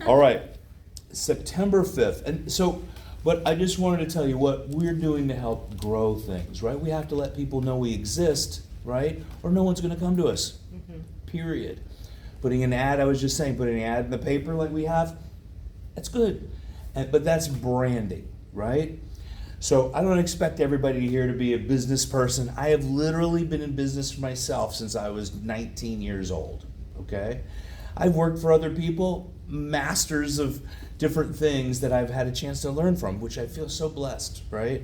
All right, September 5th. And so, but I just wanted to tell you what we're doing to help grow things, right? We have to let people know we exist, right? Or no one's going to come to us, period. Putting an ad, I was just saying, putting an ad in the paper like we have, that's good. But that's branding, right? So I don't expect everybody here to be a business person. I have literally been in business for myself since I was 19 years old, okay? I've worked for other people, masters of different things that I've had a chance to learn from, which I feel so blessed, right?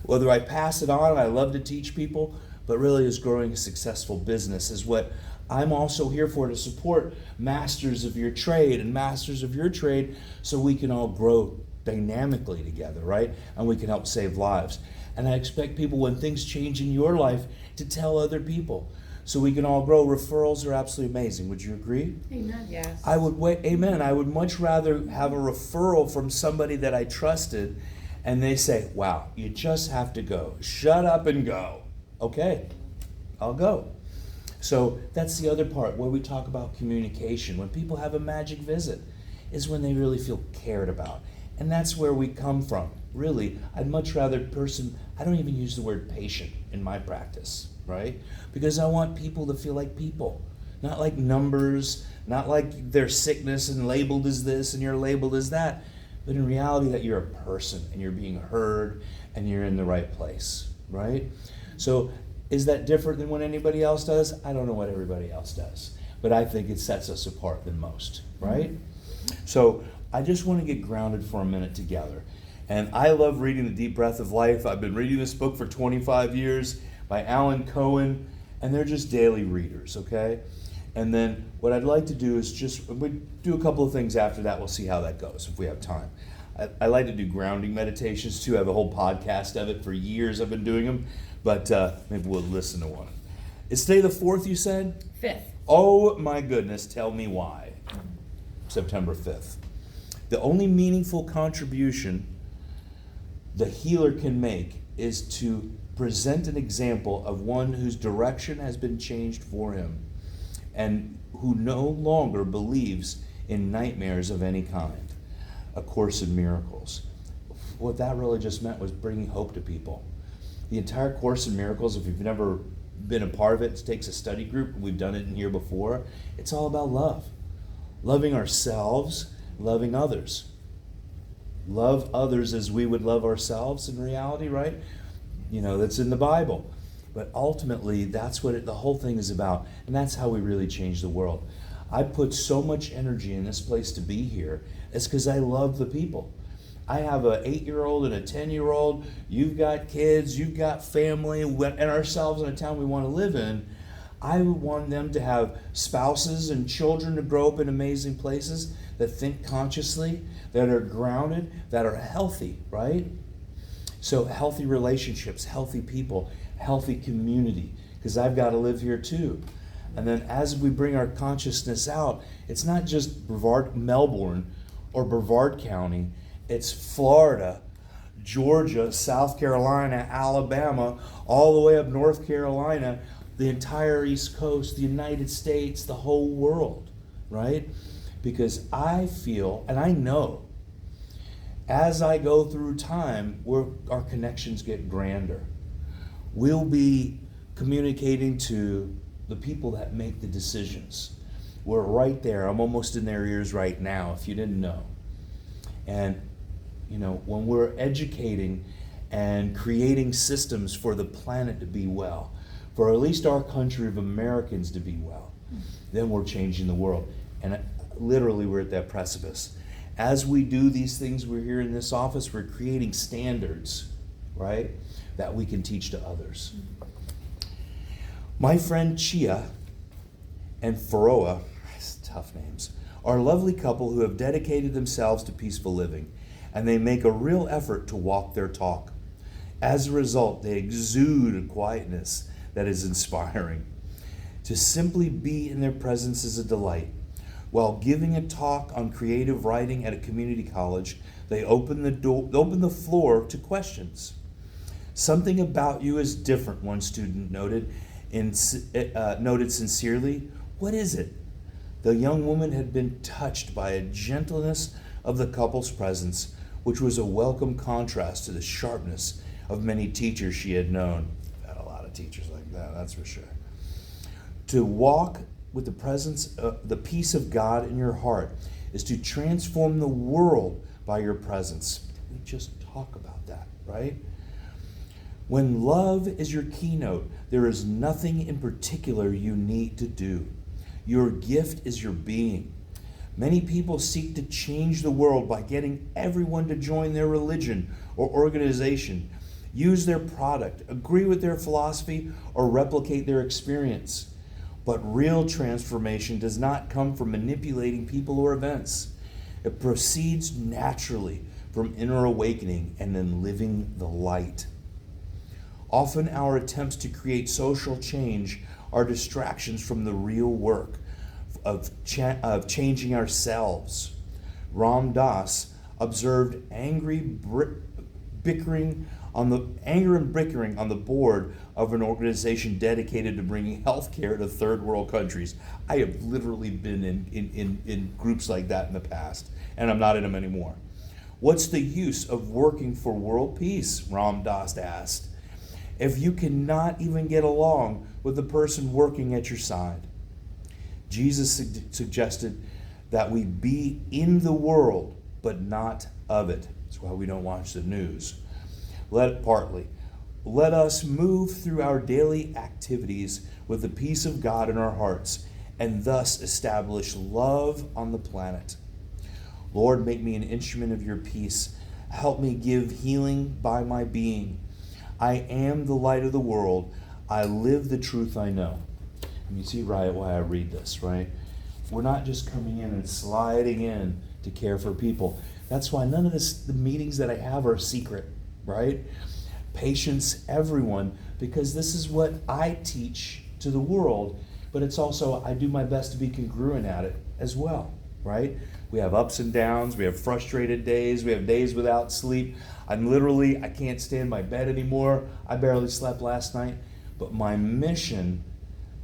Whether I pass it on, I love to teach people, but really is growing a successful business is what I'm also here for, to support masters of your trade and masters of your trade so we can all grow dynamically together, right? And we can help save lives. And I expect people, when things change in your life, to tell other people so we can all grow. Referrals are absolutely amazing. Would you agree? Amen. Yes. I would amen. I would much rather have a referral from somebody that I trusted and they say, wow, you just have to go. Shut up and go. Okay, I'll go. So that's the other part where we talk about communication. When people have a magic visit is when they really feel cared about. And that's where we come from. Really, I'd much rather I don't even use the word patient in my practice, right? Because I want people to feel like people, not like numbers, not like their sickness and labeled as this and you're labeled as that, but in reality that you're a person and you're being heard and you're in the right place, right? So is that different than what anybody else does? I don't know what everybody else does, but I think it sets us apart than most, right? So I just want to get grounded for a minute together. And I love reading The Deep Breath of Life. I've been reading this book for 25 years by Alan Cohen, and they're just daily readers, okay? And then what I'd like to do is we do a couple of things after that. We'll see how that goes if we have time. I like to do grounding meditations too. I have a whole podcast of it. For years I've been doing them, but maybe we'll listen to one. Is today the 4th, you said? 5th. Oh my goodness, tell me why. September 5th. The only meaningful contribution the healer can make is to present an example of one whose direction has been changed for him and who no longer believes in nightmares of any kind. A Course in Miracles. What that really just meant was bringing hope to people. The entire Course in Miracles, if you've never been a part of it, it takes a study group. We've done it in here before. It's all about love. Loving ourselves, loving others. Love others as we would love ourselves in reality, right? You know, that's in the Bible. But ultimately, that's what the whole thing is about. And that's how we really change the world. I put so much energy in this place to be here. It's because I love the people. I have an 8-year-old and a 10-year-old. You've got kids, you've got family, and ourselves in a town we want to live in. I want them to have spouses and children to grow up in amazing places that think consciously, that are grounded, that are healthy, right? So healthy relationships, healthy people, healthy community, because I've got to live here too. And then as we bring our consciousness out, it's not just Melbourne or Brevard County, it's Florida, Georgia, South Carolina, Alabama, all the way up North Carolina, the entire East Coast, the United States, the whole world, right? Because I feel, and I know, as I go through time, our connections get grander. We'll be communicating to the people that make the decisions. We're right there. I'm almost in their ears right now, if you didn't know. And, you know, when we're educating and creating systems for the planet to be well, for at least our country of Americans to be well, then we're changing the world. And literally, we're at that precipice. As we do these things, we're here in this office, we're creating standards, right, that we can teach to others. My friend Chia and Faroa, tough names, are a lovely couple who have dedicated themselves to peaceful living, and they make a real effort to walk their talk. As a result, they exude a quietness that is inspiring. To simply be in their presence is a delight. While giving a talk on creative writing at a community college, they open the floor to questions. Something about you is different, one student noted sincerely. What is it? The young woman had been touched by a gentleness of the couple's presence, which was a welcome contrast to the sharpness of many teachers she had known. I've had a lot of teachers like that, that's for sure. To walk with the presence of the peace of God in your heart is to transform the world by your presence. We just talk about that, right? When love is your keynote, there is nothing in particular you need to do. Your gift is your being. Many people seek to change the world by getting everyone to join their religion or organization, use their product, agree with their philosophy, or replicate their experience. But real transformation does not come from manipulating people or events. It proceeds naturally from inner awakening and then living the light. Often our attempts to create social change are distractions from the real work of changing ourselves. Ram Dass observed anger and bickering on the board of an organization dedicated to bringing health care to third world countries. I have literally been in groups like that in the past, and I'm not in them anymore. What's the use of working for world peace? Ram Dass asked, if you cannot even get along with the person working at your side. Jesus suggested that we be in the world, but not of it. That's why we don't watch the news. Let us move through our daily activities with the peace of God in our hearts, and thus establish love on the planet. Lord, make me an instrument of your peace. Help me give healing by my being. I am the light of the world. I live the truth I know. And you see why I read this, right? We're not just coming in and sliding in to care for people. That's why none of the meetings that I have are secret, right? Patience, everyone, because this is what I teach to the world, but it's also, I do my best to be congruent at it as well, right? We have ups and downs, we have frustrated days, we have days without sleep. I can't stand my bed anymore. I barely slept last night, but my mission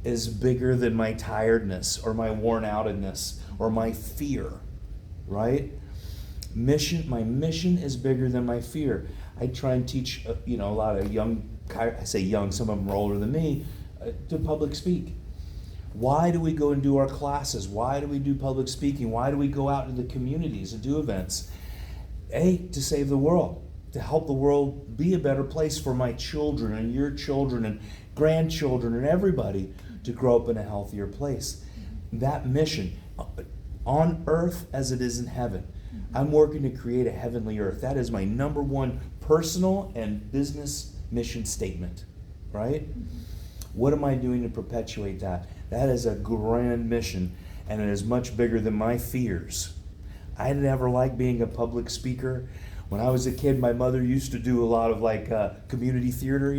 is bigger than my tiredness or my worn outedness or my fear, right? My mission is bigger than my fear. I try and teach, a lot of young, I say young, some of them are older than me, to public speak. Why do we go and do our classes? Why do we do public speaking? Why do we go out into the communities and do events? To save the world, to help the world be a better place for my children and your children and grandchildren and everybody to grow up in a healthier place. That mission, on earth as it is in heaven. I'm working to create a heavenly earth. That is my number one personal and business mission statement, right? What am I doing to perpetuate that? That is a grand mission, and it is much bigger than my fears. I never liked being a public speaker. When I was a kid, my mother used to do a lot of community theater,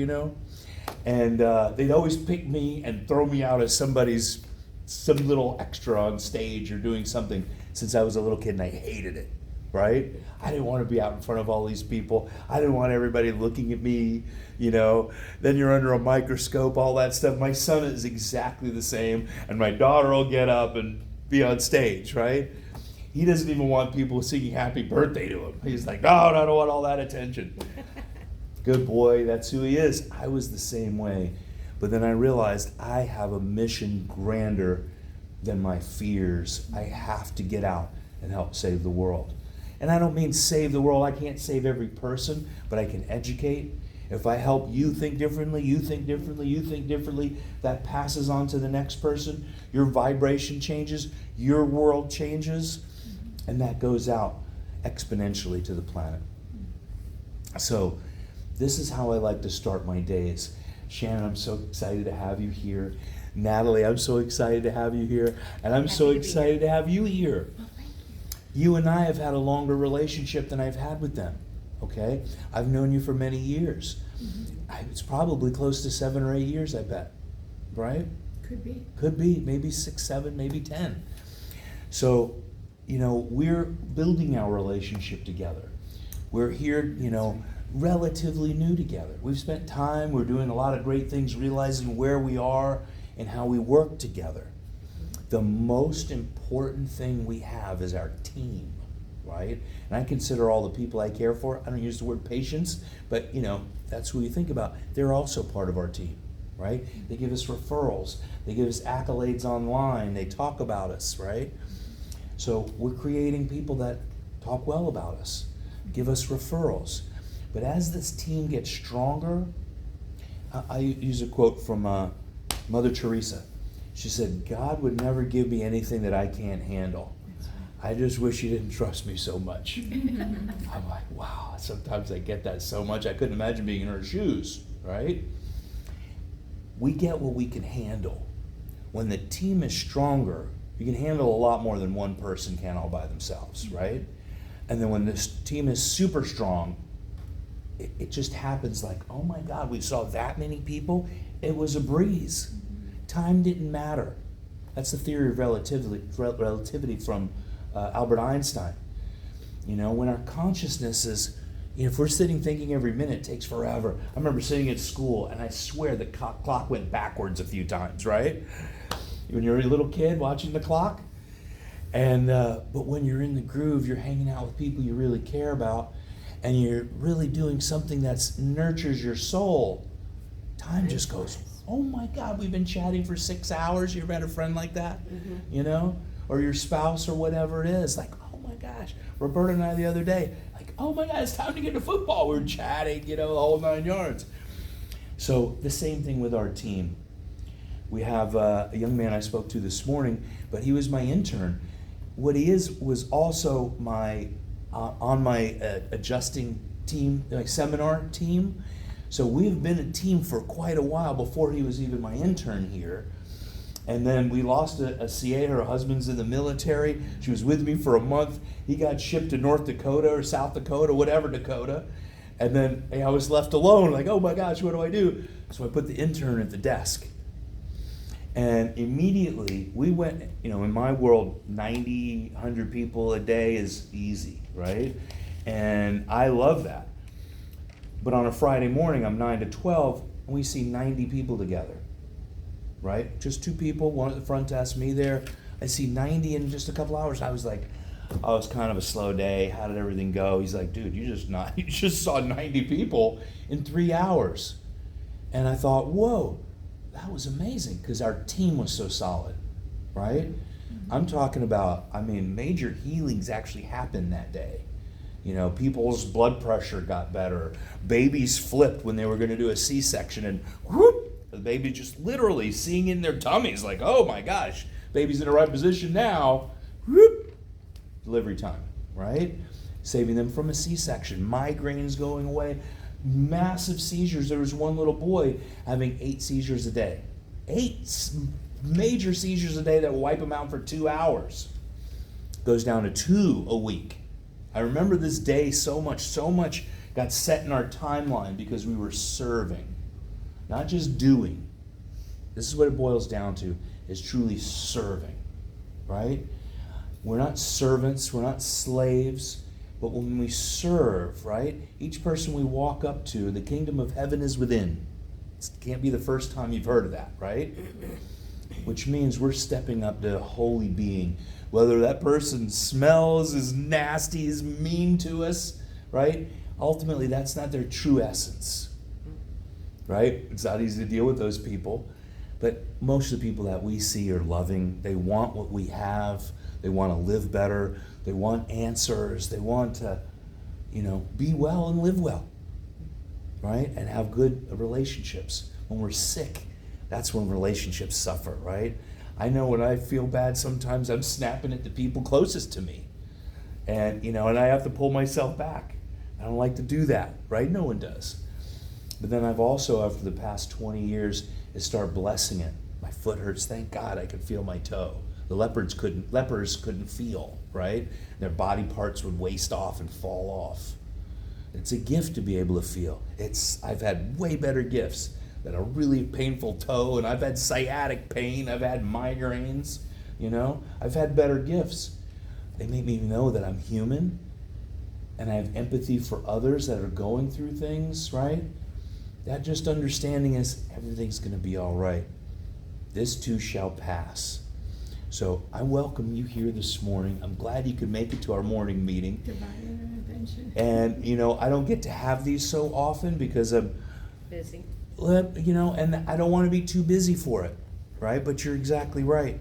and they'd always pick me and throw me out as some little extra on stage or doing something since I was a little kid, and I hated it, right? I didn't want to be out in front of all these people. I didn't want everybody looking at me, Then you're under a microscope, all that stuff. My son is exactly the same, and my daughter will get up and be on stage, right? He doesn't even want people singing happy birthday to him. He's like, no, I don't want all that attention. Good boy, that's who he is. I was the same way. But then I realized I have a mission grander than my fears. I have to get out and help save the world. And I don't mean save the world. I can't save every person, but I can educate. If I help you think differently, you think differently, that passes on to the next person. Your vibration changes, your world changes, and that goes out exponentially to the planet. So this is how I like to start my days. Shannon, I'm so excited to have you here. Natalie, I'm so excited to have you here. And I'm so excited to have you here. You and I have had a longer relationship than I've had with them, okay? I've known you for many years. It's probably close to 7 or 8 years, I bet, right? Could be, maybe 6, 7, maybe 10. So, we're building our relationship together. We're here, relatively new together. We've spent time, we're doing a lot of great things, realizing where we are and how we work together. the most important thing we have is our team, right? And I consider all the people I care for, I don't use the word patients, but that's who you think about. They're also part of our team, right? They give us referrals, they give us accolades online, they talk about us, right? So we're creating people that talk well about us, give us referrals. But as this team gets stronger, I use a quote from Mother Teresa. She said, "God would never give me anything that I can't handle. I just wish he didn't trust me so much." I'm like, wow, sometimes I get that so much. I couldn't imagine being in her shoes, right? We get what we can handle. When the team is stronger, you can handle a lot more than one person can all by themselves, right? And then when this team is super strong, it just happens like, oh my God, we saw that many people. It was a breeze. Time didn't matter. That's the theory of relativity from Albert Einstein. When our consciousness is, if we're sitting thinking every minute, it takes forever. I remember sitting at school, and I swear the clock went backwards a few times, right? When you're a little kid watching the clock. And but when you're in the groove, you're hanging out with people you really care about, and you're really doing something that nurtures your soul, time just goes, oh my God, we've been chatting for 6 hours. You ever had a friend like that? Or your spouse or whatever it is, like, oh my gosh. Roberta and I the other day, like, oh my God, it's time to get to football. We're chatting, the whole 9 yards. So the same thing with our team. We have a young man I spoke to this morning, but he was my intern. What he was also my on my adjusting team, my seminar team. So we've been a team for quite a while before he was even my intern here. And then we lost a CA, her husband's in the military. She was with me for a month. He got shipped to North Dakota or South Dakota, whatever Dakota. And then I was left alone, like, oh my gosh, what do I do? So I put the intern at the desk. And immediately we went, in my world, 90, 100 people a day is easy, right? And I love that. But on a Friday morning, I'm 9 to 12, and we see 90 people together, right? Just 2 people, one at the front desk, me there. I see 90 in just a couple hours. I was like, oh, it's kind of a slow day. How did everything go? He's like, dude, you just saw 90 people in 3 hours. And I thought, whoa, that was amazing, because our team was so solid, right? I'm talking about, major healings actually happened that day. People's blood pressure got better. Babies flipped when they were going to do a C-section, and whoop, the baby just literally seeing in their tummies, like, oh my gosh, baby's in the right position now. Whoop, delivery time, right? Saving them from a C-section, migraines going away, massive seizures. There was one little boy having 8 seizures a day. 8 major seizures a day that will wipe him out for 2 hours. Goes down to 2 a week. I remember this day so much got set in our timeline because we were serving, not just doing. This is what it boils down to, is truly serving, right? We're not servants, we're not slaves, but when we serve, right, each person we walk up to, the kingdom of heaven is within. It can't be the first time you've heard of that, right? Which means we're stepping up to a holy being. Whether that person smells, is nasty, is mean to us, right? Ultimately, that's not their true essence, right? It's not easy to deal with those people. But most of the people that we see are loving. They want what we have. They want to live better. They want answers. They want to, be well and live well, right? And have good relationships. When we're sick, that's when relationships suffer, right? I know when I feel bad, sometimes I'm snapping at the people closest to me. And, and I have to pull myself back. I don't like to do that, right? No one does. But then I've also, after the past 20 years, start blessing it. My foot hurts. Thank God I could feel my toe. The lepers couldn't feel, right? Their body parts would waste off and fall off. It's a gift to be able to feel. I've had way better gifts than a really painful toe, and I've had sciatic pain, I've had migraines, I've had better gifts. They make me know that I'm human, and I have empathy for others that are going through things, right? That just understanding is everything's going to be all right. This too shall pass. So I welcome you here this morning. I'm glad you could make it to our morning meeting. Divine intervention. And, you know, I don't get to have these so often because I'm Busy. you know, and I don't want to be too busy for it, right? But you're exactly right.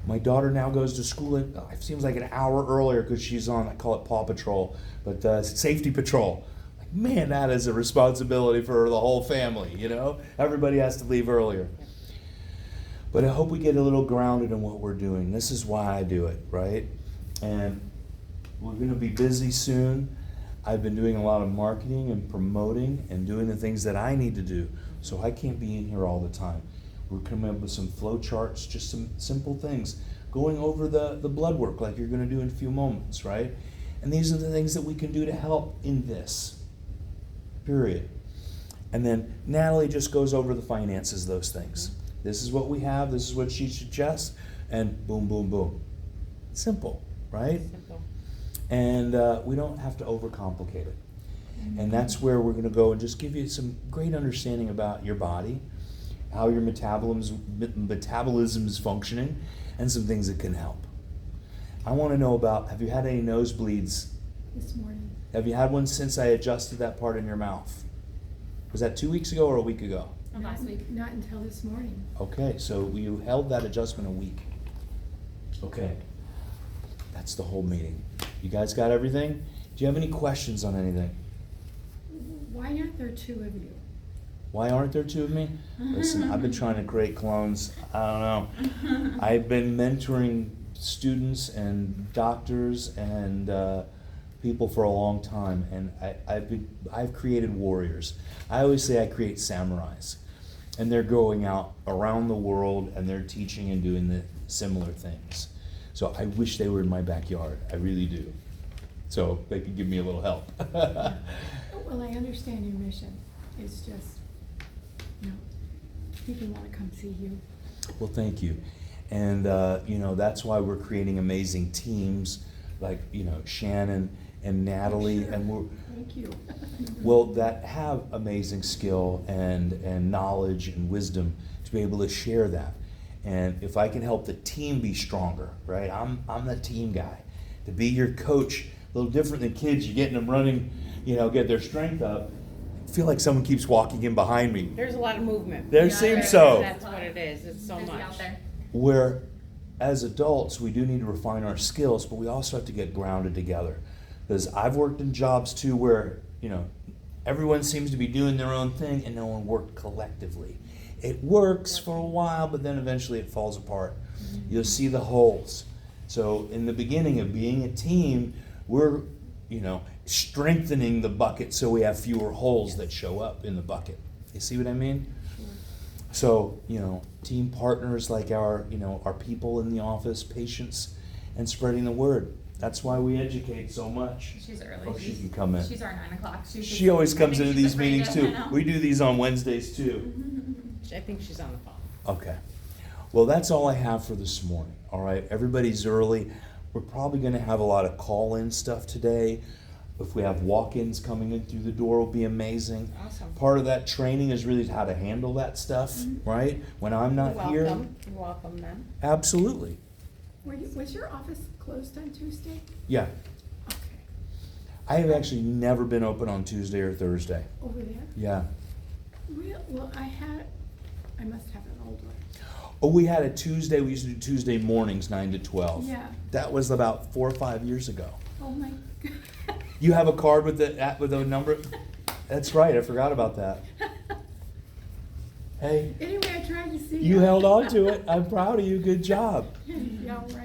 My daughter now goes to school, it seems like an hour earlier because she's on, I call it Paw Patrol, but Safety Patrol. Like, man, that is a responsibility for the whole family, you know? Everybody has to leave earlier. But I hope we get a little grounded in what we're doing. This is why I do it, right? And we're going to be busy soon. I've been doing a lot of marketing and promoting and doing the things that I need to do, so I can't be in here all the time. We're coming up with some flow charts, just some simple things, going over the blood work like you're going to do in a few moments, right? And these are the things that we can do to help in this, period. And then Natalie just goes over the finances, those things. This is what we have, this is what she suggests, and boom, boom, boom. Simple, right? Simple. And we don't have to overcomplicate it. And that's where we're going to go and just give you some great understanding about your body, how your metabolism is functioning, and some things that can help. I want to know about, have you had any nosebleeds? This morning. Have you had one since I adjusted that part in your mouth? Was that 2 weeks ago or a week ago? Last week. Not until this morning. Okay, so you held that adjustment a week. Okay, that's the whole meeting. You guys got everything? Do you have any questions on anything? Why aren't there two of you? Why aren't there two of me? Listen, I've been trying to create clones. I don't know. I've been mentoring students and doctors and people for a long time, and I've created warriors. I always say I create samurais, and they're going out around the world and they're teaching and doing the similar things. So I wish they were in my backyard. I really do. So they could give me a little help. Well, I understand your mission. It's just, you know, people want to come see you. Well, thank you. And, you know, that's why we're creating amazing teams like, you know, Shannon and Natalie. Sure. And we're, Thank you. well, that have amazing skill and knowledge and wisdom to be able to share that. And if I can help the team be stronger, right? I'm the team guy. To be your coach, a little different than kids. You're getting them running, you know, get their strength up. I feel like someone keeps walking in behind me. There's a lot of movement. There seems so. That's what it is. It's so much. Out there. Where as adults, we do need to refine our skills, but we also have to get grounded together. Because I've worked in jobs too where, you know, everyone seems to be doing their own thing and no one worked collectively. It works for a while, but then eventually it falls apart. You'll see the holes. So in the beginning of being a team, we're, you know, strengthening the bucket so we have fewer holes that show up in the bucket. You see what I mean? So, you know, team partners like our, you know, our people in the office, patience, and spreading the word. That's why we educate so much. She's early. Oh, she can come in. She's our 9 o'clock. She always comes into these meetings afraid too. of- We do these on Wednesdays too. I think she's on the phone. Okay. Well, that's all I have for this morning. All right. Everybody's early. We're probably going to have a lot of call-in stuff today. If we have walk-ins coming in through the door, will be amazing. Awesome. Part of that training is really how to handle that stuff, right? When I'm not here. Welcome them. Absolutely. Was your office closed on Tuesday? Yeah. Okay. I have actually never been open on Tuesday or Thursday. Over there? Yeah. Well, I must have an old one. Oh, we had a Tuesday. We used to do Tuesday mornings, 9 to 12. Yeah. That was about 4 or 5 years ago. Oh my God. You have a card with the number? That's right. I forgot about that. Hey, Anyway, I tried to see. you held on to it. I'm proud of you. Good job. Yeah, right.